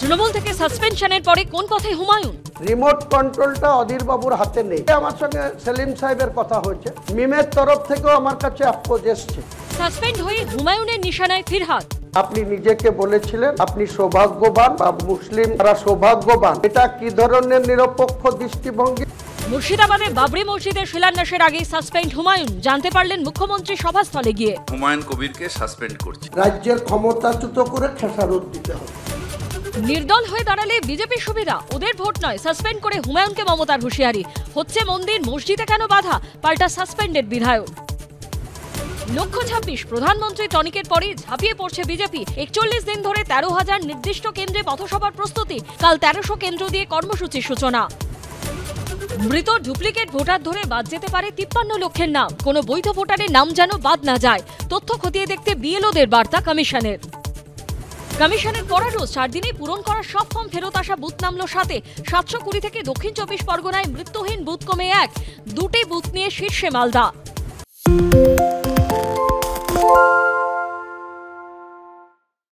তৃণমূল থেকে সাসপেনশনের পরে কোন পথে হুমায়ুন? রিমোট কন্ট্রোলটা অধীর বাবুর হাতে নেই। আমার সঙ্গে সেলিম সাহেবের কথা হয়েছে, মিমের তরফ থেকেও আমার কাছে অ্যাপ্রোচ এসছে। সাসপেন্ড হয়ে হুমায়ুনের নিশানায় ফিরহাদ। আপনি নিজেকে বলেছিলেন আপনি সৌভাগ্যবান বা মুসলিম তারা সৌভাগ্যবান, এটা কি ধরনের নিরপেক্ষ দৃষ্টিভঙ্গি? মুর্শিদাবাদে বাবরি মসজিদের শিলান্যাসের আগে সাসপেন্ড হুমায়ুন, জানতে পারলেন মুখ্যমন্ত্রী সভাস্থলে গিয়ে। হুমায়ুন কবিরকে সাসপেন্ড করছে। রাজ্যের ক্ষমতাচ্যুত করে খেসারত দিতে হবে। নির্দল হয়ে দাঁড়ালে বিজেপির সুবিধা, ওদের ভোট নয়। সাসপেন্ড করে হুমায়ুনকে মমতার হুঁশিয়ারি। হচ্ছে মন্দির মসজিদে কেন বাধা, পাল্টা সাসপেন্ডেড বিধায়ক। লক্ষ্য 26, প্রধানমন্ত্রী টনিকের পরে ঝাঁপিয়ে পড়ছে বিজেপি। 41 দিন ধরে 13,000 নির্দিষ্ট কেন্দ্রে পথসভার প্রস্তুতি। কাল 1300 কেন্দ্র দিয়ে কর্মসূচির সূচনা। মৃত ডুপ্লিকেট ভোটার ধরে বাদ যেতে পারে 53 লক্ষের নাম। কোনো বৈধ ভোটারের নাম যেন বাদ না যায়, তথ্য খতিয়ে দেখতে বিএলওদের বার্তা কমিশনের। কমিশনের পরারোজ 4 দিনে পূরণ করা সব ফর্ম ফেরত আসা বুথ নামলো 7-এ। 720 থেকে দক্ষিণ 24 পরগনায় মৃত্যুহীন বুথ কমে 1। দুটি বুথ নিয়ে শীর্ষে মালদা।